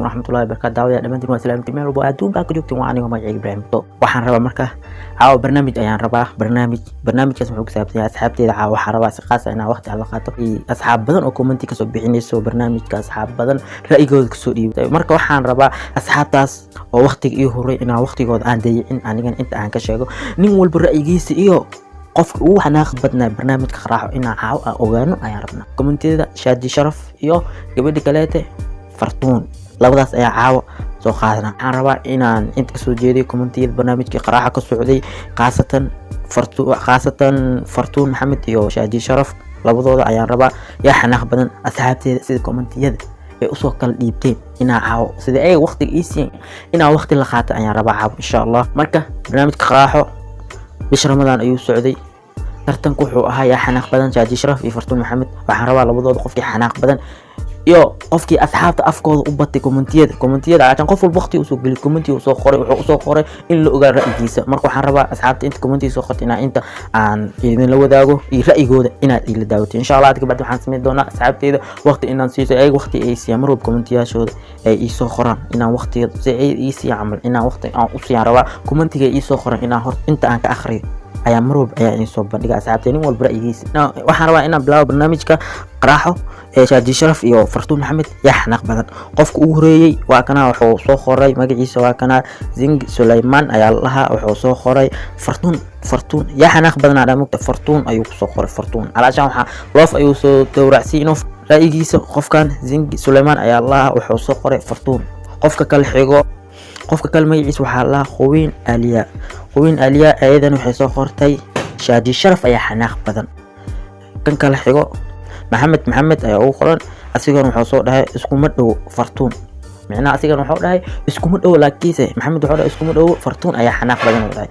waraxmatullaahi wabarakaatu. Daawada dhamaantiin waa salaamtii meel walba adduunka ka joogtiin. Waa aniga magacayga Ibrahim. Waxaan rabaa marka caawa barnaamij ayaan rabaa. barnaamijkaas wuxuu ku saabsan yahay asxaabteeda. caawa waxaan rabaa si qaas ah inaan waqti aan la qaato asxaab badan oo comment ka soo bixinayso barnaamijka, asxaab badan ra'yigooda ka soo dhiibtay. marka waxaan rabaa asxaabtaas oo waqtiga ii horay inaan waqtigooda aan dayicin, anigan inta aan ka sheego nin walba ra'yigiisa iyo qofka ugu xanaaq badnaa barnaamijka qaraaxo inaan caawa aan ogaano ayaan rabnaa. commentiyada Shaadi Sharaf iyo gabadha kaleete Fartuun, labadaas ayaa caawa soo qaadana. waxaan rabaa inaan inta kasoo jeediyo commentiyada barnaamijka qaraaxa ka socday, khaasatan Fartuun Maxamed iyo Shaadi Sharaf, labadooda ayaan rabaa yaa xanaaq badan asxaabteeda sida commentiyada ay usoo kala dhiibteen inaan caawo sida ay waqtiga iisiin inaan waqti la qaato ayaan rabaa caawo insha Allah. marka barnaamijka qaraaxo bish Ramadaan ayuu socday, tartanku wuxuu ahaa yaa xanaaq badan Shaadi Sharaf iyo Fartuun Maxamed. waxaan rabaa labadooda qofkii xanaaq badan iyo qofkii asxaabta afkooda u batay commentiyada aan qof walba waqti usoo geli commenti uu soo qoray, wuxuu usoo qoray in la ogaa ra'yigiisa. marka waxaan rabaa asxaabta inta commenti soo qortay inta aan idin la wadaago iyo ra'yigooda inaad ila daawato insha Allah. kadib waxaan sameyn doonaa asxaabteeda waqti inaan siiso ay waqti ay siiyaan mar walba commentiyashooda ay ii soo qoraan inaan waqtiga si ay ii siiyaan camal inaan waqti aan u siiyaan rabaa commentiga ii soo qoran inaan horta inta aan ka akhriyo ayaa mar walba ayaa soo bandhiga asxaabteena nin walba ra'yigiisa. waxaan rabaa inaan bilaabo barnaamijka qaraaxo ee Shaadi Sharaf iyo Fartuun Maxamed yaa xanaaq badan. qofka ugu horeeyay waa kana wuxuu soo qoray magaciisa waa kana Zing Sulaiman ayaa lahaa, wuxuu soo qoray Fartuun yaa xanaaq badan aan mugta Fartuun ayuu ku soo qoray Fartuun alaashan waxa loof ayuu soo tawracsiin ra'yigiisa. qofkan Zing Sulaiman ayaa lahaa, wuxuu soo qoray Fartuun. qofka kale xigo magaciisa waxaa la Queen Aliya ayadan waxay soo qortay Shaadi Sharaf ayaa xanaaq badan. kan kale xigo Maxamed ayaa ugu qoran, asigana wuxuu soo dhahay iskuma dhow Fartuun. macnaha asigana wuxuu dhahay iskuma dhow, laakiinse Maxamed wuxuu dhahay iskuma dhow Fartuun ayaa xanaaq badan u dhahay.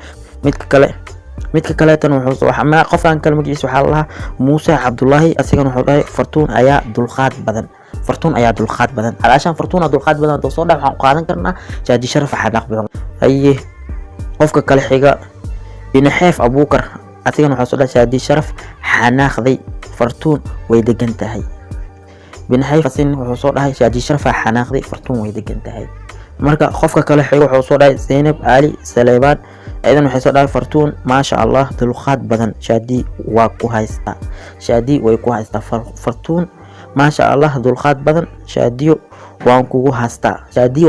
midka kale tan wuxuu soo qofkan kale magaciisa waxaa la Muuse Cabdullaahi, asigana wuxuu dhahay Fartuun ayaa dulqaad badan. alaashan Fartuun dulqaad badan soo dhahay waxaan qaadan karnaa Shaadi Sharaf xanaaq badan. haye qofka kale xiga Binaxeef Abuukar, asigana wuxuu soo dhahay Shaadi Sharaf xanaaqday Fartuun way degan tahay. Binaxeef wuxuu soo dhahay Shaadi Sharaf xanaaqday Fartuun way degan tahay. marka qofka kale xiga wuxuu soo dhahay Zainab Ali Salebaan, aydan waxay soo dhahay Fartuun maasha Allah dulqaad badan, Shaadi way ku haystaa Fartuun maasha Allah dulqaad badan, Shaadi waan kugu haystaa. Shaadi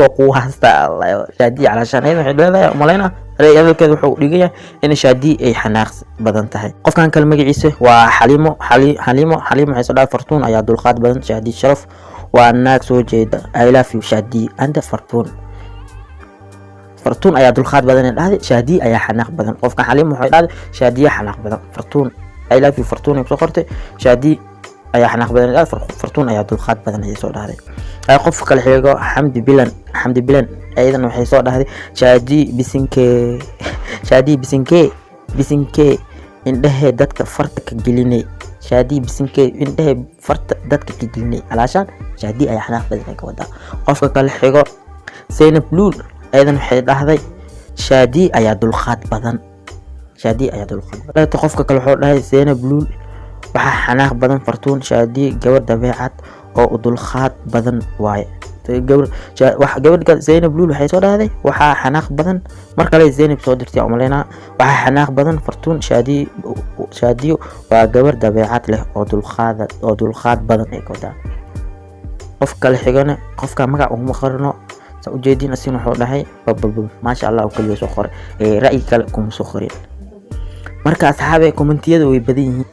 alaashan aydan waxay leedahay umaleyna ra'yigeeda wuxuu dhigaya in Shaadi ay xanaaq badan tahay. qofkan kale magaciisa waa Xaliimo waxay soo dhahay Fartuun ayaa dulqaad badan, Shaadi Sharaf waa naag soo jeeda, I love you Shaadi and Fartuun ayaa dulqaad badan dhahday, Shaadi ayaa xanaaq badan. qofkan Xaliimo waxay dhahday Shaadi ayaa xanaaq badan, Fartuun I love you Fartuun ay soo qortay, Shaadi ayaa xanaaq badan dhahday, Fartuun ayaa dulqaad badan ay soo dhahday. qof kale xigo Xamdi Bilan aydan waxay soo dhahday Shaadi bisinkee indhahe dadka farta ka gelinay, Shaadi bisinkee indhahe farta dadka ka gelinay alaashan Shaadi ayaa xanaaq badan ka wada. qofka kale xigo Zainab Luul aydan waxay dhahday Shaadi ayaa dulqaad badan. qofka kale wuxuu dhahay Zainab Luul waxa xanaaq badan Fartuun, Shaadi gabar dabeecad oo dulqaad badan waaye. gabadha Zainab Luul waxay soo dhahday waxa xanaaq badan, mar kale Zainab soo dirtay umaleyna waxa xanaaq badan Fartuun, Shaadi waa gabar dabeecad leh oo dulqaad badan ay kooda. qof kale xigana qofka magac ugu qarno sa ujeedin asin wuxuu dhahay maasha Allah oo kaliya soo qoray ra'yi kale kuma soo qorin. marka asxaabe commentiyada way badan yihiin,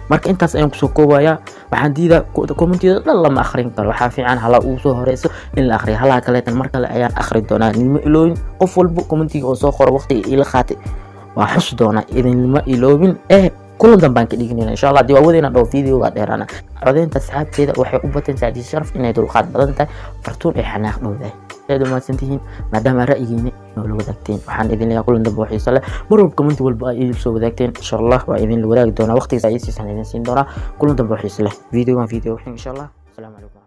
marka intaas ayaan kusoo koobaya. waxaan diidaa commentiyada dhan lama akhrin karo, waxaa fiican hala uu soo horeyso in la akhriyo, halaha kaleetan mar kale ayaan akhri doonaa. nima ilooyin qof walba commentiga oo soo qoro waqtiga ila qaatay waa xus doonaa, idinlama iloobin kulan dambaan ka dhignayna insha Allah. waa wadayna dhow video ga dheeraana. codeynta asxaabteeda waxay u bateen Shaadi Sharaf inay dulqaad badan tahay, Fartuun ay xanaaq dhowdahay. aad u mahadsantihiin maadaama ra'yigiina noo la wadaagteen. waxaan idin leeyahay kulan dambe waxiisa leh, mar walba comment walba ay soo wadaagteen insha Allah waa idin la wadaagi doonaa, waqtigiisa ay siisan idin siin doonaa. kulan dambe waxiisa leh video insha Allah. Assalaamu calaykum.